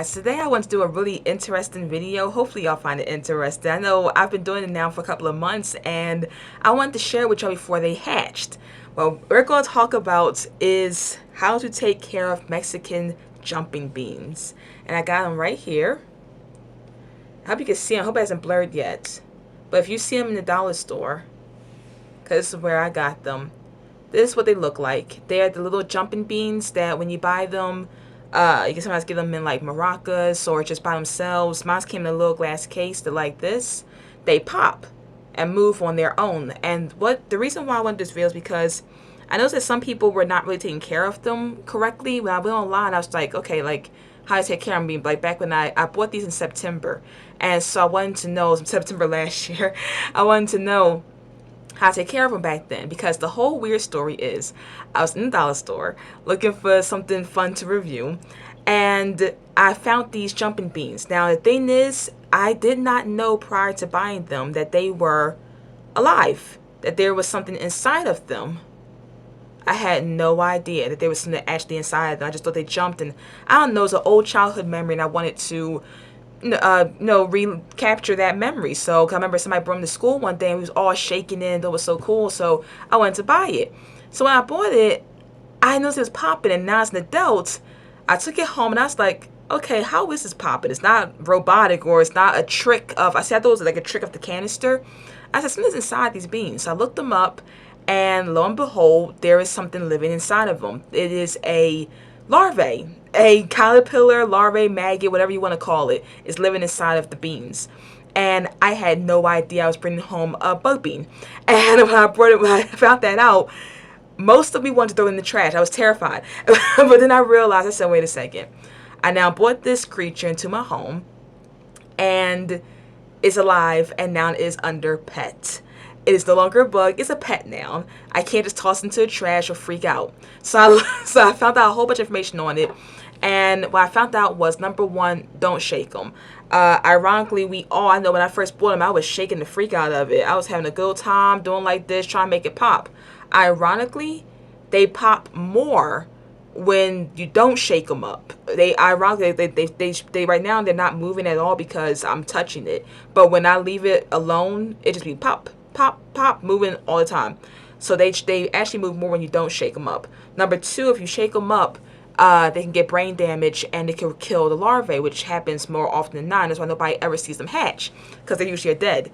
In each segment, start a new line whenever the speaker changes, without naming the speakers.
guys, today I want to do a really interesting video. Hopefully y'all find it interesting. I know I've been doing it now for a couple of months and I wanted to share with y'all before they hatched. Well, we're going to talk about is how to take care of Mexican jumping beans. And I got them right here. I hope you can see them. I hope it hasn't blurred yet. But if you see them in the dollar store, because this is where I got them, this is what they look like. They're the little jumping beans that when you buy them, you can sometimes get them in like maracas or just by themselves. Mine came in a little glass case. They're like this. They pop and move on their own. And the reason why I wanted this video is because I noticed that some people were not really taking care of them correctly. When I went online, I was like, okay, like how to take care of them. Like back when I bought these in September. And so I wanted to know, September last year, I wanted to know how to take care of them back then, because the whole weird story is I was in the dollar store looking for something fun to review and I found these jumping beans. Now the thing is, I did not know prior to buying them that they were alive, that there was something inside of them. I had no idea that there was something actually inside of them. I just thought they jumped, and I don't know, it's an old childhood memory and I wanted to recapture that memory. So I remember somebody brought him to school one day and he was all shaking it and it was so cool, so I wanted to buy it. So when I bought it, I noticed it was popping, and now as an adult I took it home and I was like, okay, how is this popping? It's not robotic, or it's not a trick of, I thought it was like a trick of the canister. I said, something's inside these beans. So I looked them up and lo and behold, there is something living inside of them. It is a larvae, a caterpillar, larvae, maggot, whatever you want to call it, is living inside of the beans. And I had no idea I was bringing home a bug bean. And when I found that out, most of me wanted to throw it in the trash. I was terrified. But then I realized, I said, wait a second. I now brought this creature into my home and it's alive, and now it is under pet. It is no longer a bug, it's a pet now. I can't just toss it into the trash or freak out. So I found out a whole bunch of information on it. And what I found out was, number one, don't shake them. Ironically, I know when I first bought them, I was shaking the freak out of it. I was having a good time doing like this, trying to make it pop. Ironically, they pop more when you don't shake them up. They right now they're not moving at all because I'm touching it. But when I leave it alone, it just be pop, pop, pop, moving all the time. So they actually move more when you don't shake them up. Number two, if you shake them up, they can get brain damage and it can kill the larvae, which happens more often than not. That's why nobody ever sees them hatch, because they usually are dead.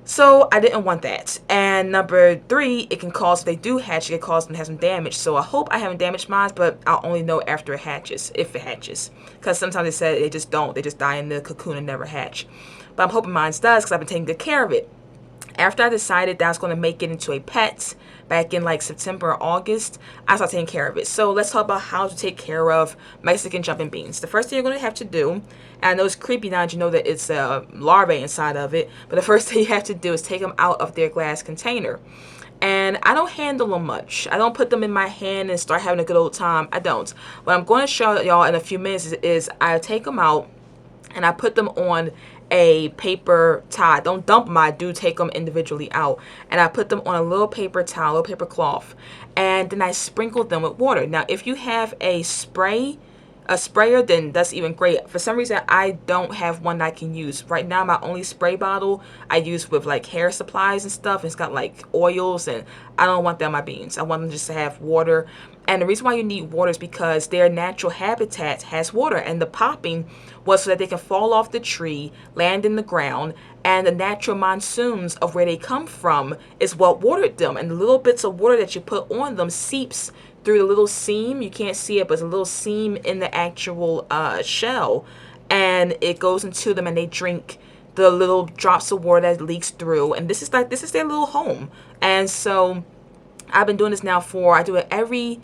So I didn't want that. And number three, it can cause, if they do hatch, it can cause them to have some damage. So I hope I haven't damaged mine, but I'll only know after it hatches, if it hatches. Because sometimes they said they just don't. They just die in the cocoon and never hatch. But I'm hoping mine does, because I've been taking good care of it. After I decided that I was going to make it into a pet back in like September or August, I started taking care of it. So let's talk about how to take care of Mexican jumping beans. The first thing you're going to have to do, and I know it's creepy now that you know that it's a larvae inside of it, but the first thing you have to do is take them out of their glass container. And I don't handle them much. I don't put them in my hand and start having a good old time. I don't. What I'm going to show y'all in a few minutes is I take them out and I put them on a paper towel. Don't dump them, I do take them individually out, and I put them on a little paper towel, a little paper cloth, and then I sprinkle them with water. Now if you have a sprayer, then that's even great. For some reason I don't have one that I can use right now. My only spray bottle I use with like hair supplies and stuff, it's got like oils, and I don't want that on my beans. I want them just to have water. And the reason why you need water is because their natural habitat has water, and the popping was so that they can fall off the tree, land in the ground, and the natural monsoons of where they come from is what watered them. And the little bits of water that you put on them seeps through the little seam. You can't see it, but it's a little seam in the actual shell, and it goes into them and they drink the little drops of water that leaks through, and this is their little home. And so I've been doing this now I do it every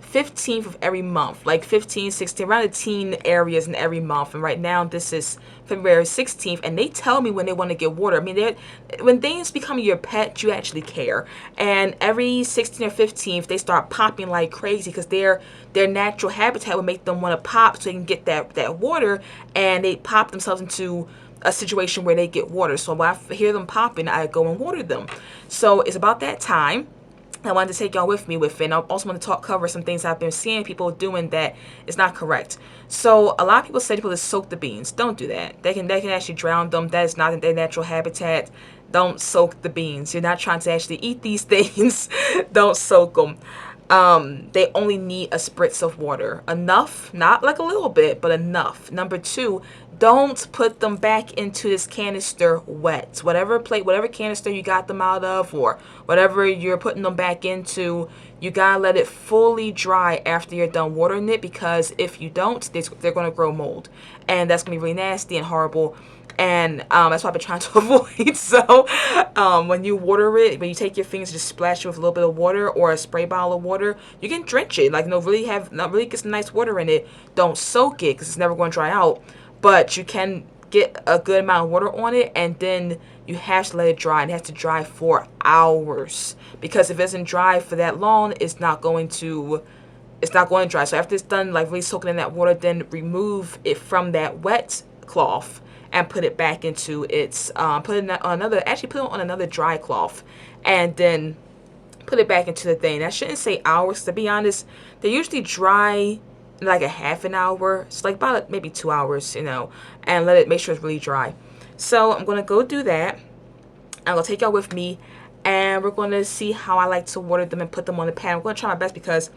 15th of every month, like 15, 16, around the teen areas in every month. And right now this is February 16th, and they tell me when they want to get water. I mean, when things become your pet, you actually care. And every 16th or 15th, they start popping like crazy, because their natural habitat would make them want to pop so they can get that water, and they pop themselves into a situation where they get water. So when I hear them popping, I go and water them. So it's about that time. I wanted to take y'all with me with it. And I also want to cover some things I've been seeing people doing that is not correct. So a lot of people say people to soak the beans. Don't do that. They can actually drown them. That is not their natural habitat. Don't soak the beans. You're not trying to actually eat these things. Don't soak them. They only need a spritz of water. Enough, not like a little bit, but enough. Number two, don't put them back into this canister wet. Whatever canister you got them out of, or whatever you're putting them back into, you gotta let it fully dry after you're done watering it, because if you don't, they're gonna grow mold. And that's gonna be really nasty and horrible. And that's what I've been trying to avoid. So when you water it, when you take your fingers, just splash it with a little bit of water or a spray bottle of water, you can drench it. Like, really get some nice water in it. Don't soak it because it's never going to dry out. But you can get a good amount of water on it, and then you have to let it dry. And it has to dry for hours, because if it doesn't dry for that long, it's not going to dry. So after it's done, like really soaking in that water, then remove it from that wet cloth and put it back into its put it on another dry cloth, and then put it back into the thing. I shouldn't say hours, to be honest. They usually dry in like a half an hour. It's like about maybe 2 hours, and make sure it's really dry. So I'm gonna go do that. I'm gonna take y'all with me, and we're gonna see how I like to water them and put them on the pan. I'm gonna try my best because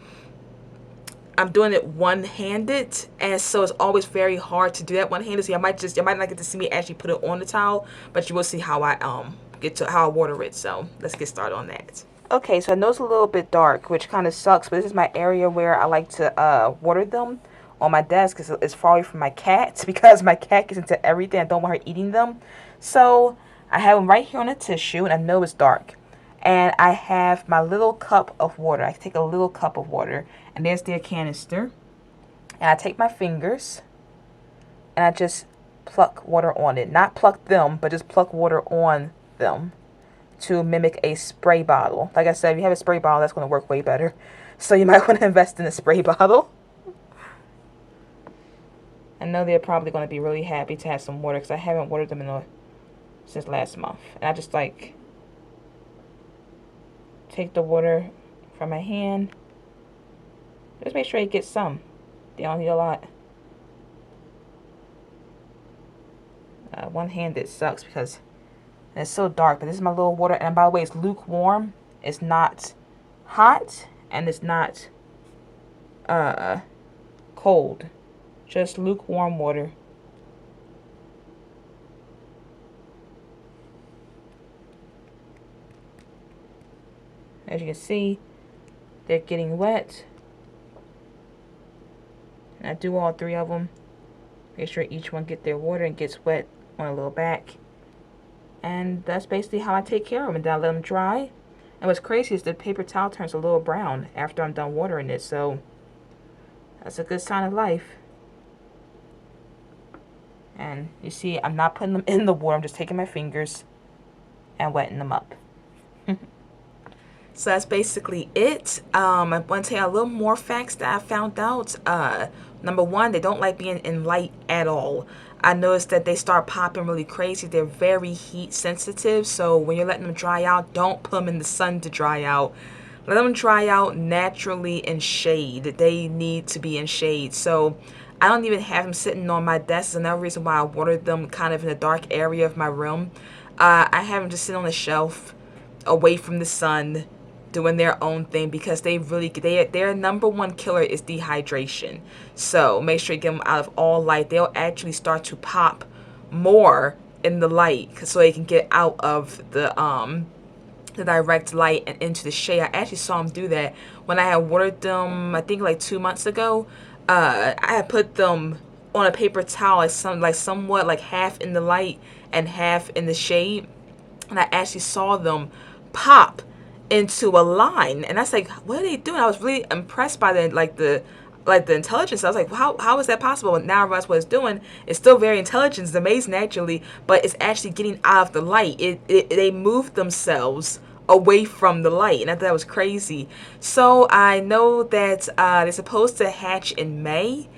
I'm doing it one-handed, and so it's always very hard to do that one-handed. So you might not get to see me actually put it on the towel, but you will see how I how I water it. So let's get started on that. Okay, so I know it's a little bit dark, which kind of sucks, but this is my area where I like to water them on my desk, because it's far away from my cat, because my cat gets into everything. I don't want her eating them. So I have them right here on a tissue, and I know it's dark. And I have my little cup of water. I take a little cup of water, and there's their canister. And I take my fingers, and I just pluck water on it. Not pluck them, but just pluck water on them to mimic a spray bottle. Like I said, if you have a spray bottle, that's going to work way better. So you might want to invest in a spray bottle. I know they're probably going to be really happy to have some water, because I haven't watered them since last month. And I just take the water from my hand. Just make sure you get some. They don't need a lot. One-handed sucks because it's so dark. But this is my little water. And by the way, it's lukewarm. It's not hot. And it's not cold. Just lukewarm water. As you can see, they're getting wet. And I do all three of them. Make sure each one get their water and gets wet on a little back. And that's basically how I take care of them. And then I let them dry. And what's crazy is the paper towel turns a little brown after I'm done watering it. So that's a good sign of life. And you see, I'm not putting them in the water. I'm just taking my fingers and wetting them up. So that's basically it. I want to tell you a little more facts that I found out. Number one, they don't like being in light at all. I noticed that they start popping really crazy. They're very heat sensitive. So when you're letting them dry out, don't put them in the sun to dry out. Let them dry out naturally in shade. They need to be in shade. So I don't even have them sitting on my desk. That's another reason why I watered them kind of in the dark area of my room. I have them just sit on the shelf away from the sun, doing their own thing, because their number one killer is dehydration. So make sure you get them out of all light. They'll actually start to pop more in the light, so they can get out of the direct light and into the shade. I actually saw them do that when I had watered them, I think like 2 months ago. I had put them on a paper towel, somewhat like half in the light and half in the shade, and I actually saw them pop into a line. And I was like, what are they doing? I was really impressed by the intelligence. I was like, how is that possible? And now I realize what it's doing. It's still very intelligent. It's amazing, actually, but it's actually getting out of the light. They moved themselves away from the light, and I thought that was crazy. So I know that they're supposed to hatch in May,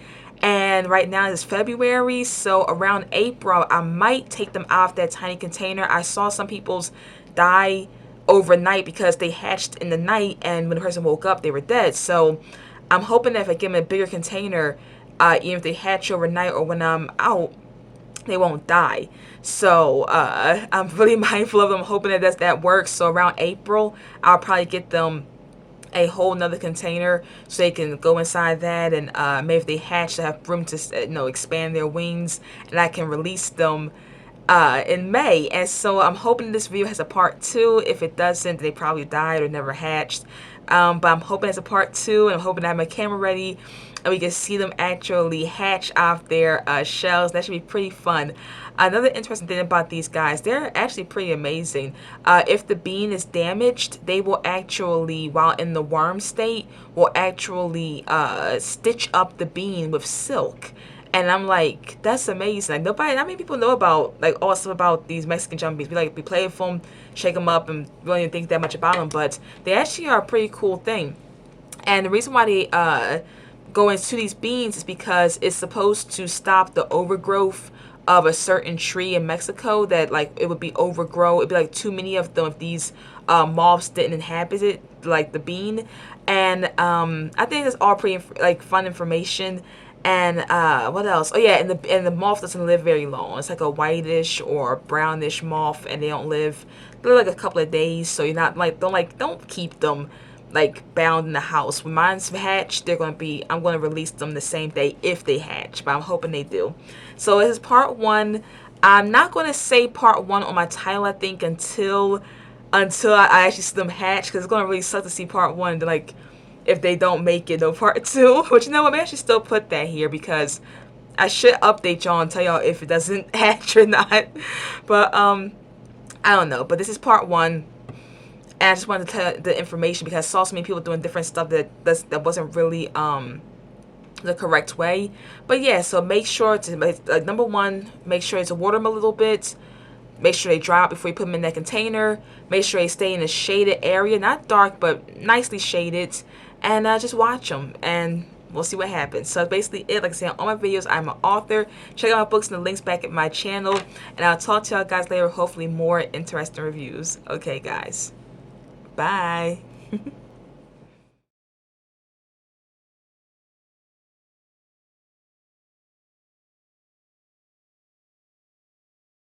and right now it's February, so around April I might take them out of that tiny container. I saw some people's die overnight because they hatched in the night, and when the person woke up, they were dead. So I'm hoping that if I give them a bigger container, even if they hatch overnight or when I'm out, they won't die. So I'm really mindful of them, hoping that that works. So around April, I'll probably get them a whole nother container so they can go inside that, and maybe if they hatch, they have room to expand their wings, and I can release them in May. And so I'm hoping this video has a part 2. If it doesn't, they probably died or never hatched. But I'm hoping it's a part 2, and I'm hoping I have my camera ready and we can see them actually hatch off their shells. That should be pretty fun. Another interesting thing about these guys, they're actually pretty amazing. If the bean is damaged, they will actually, while in the worm state, will actually stitch up the bean with silk. And I'm like, that's amazing. Like, not many people know about, like, all stuff about these Mexican jumbies. We play with them, shake them up, and we don't even think that much about them. But they actually are a pretty cool thing. And the reason why they go into these beans is because it's supposed to stop the overgrowth of a certain tree in Mexico, that like it would be overgrow. It'd be like too many of them if these moths didn't inhabit it, like the bean. And I think that's all pretty like fun information. And what else? Oh yeah, and the moth doesn't live very long. It's like a whitish or brownish moth, and they live like a couple of days. So you're not like don't keep them like bound in the house. When mine's hatched, I'm gonna release them the same day if they hatch, but I'm hoping they do. So this is part 1. I'm not gonna say part 1 on my title, I think, until I actually see them hatch, because it's gonna really suck to see part 1 to, like, if they don't make it, no part 2. But you know what, maybe I should still put that here, because I should update y'all and tell y'all if it doesn't hatch or not. But I don't know. But this is part 1. And I just wanted to tell the information because I saw so many people doing different stuff that wasn't really the correct way. But yeah, so make sure to number 1, make sure to water them a little bit. Make sure they dry out before you put them in that container. Make sure they stay in a shaded area, not dark, but nicely shaded. And just watch them, and we'll see what happens. So that's basically it. Like I said, on all my videos, I'm an author. Check out my books and the links back at my channel. And I'll talk to y'all guys later, hopefully more interesting reviews. Okay, guys. Bye.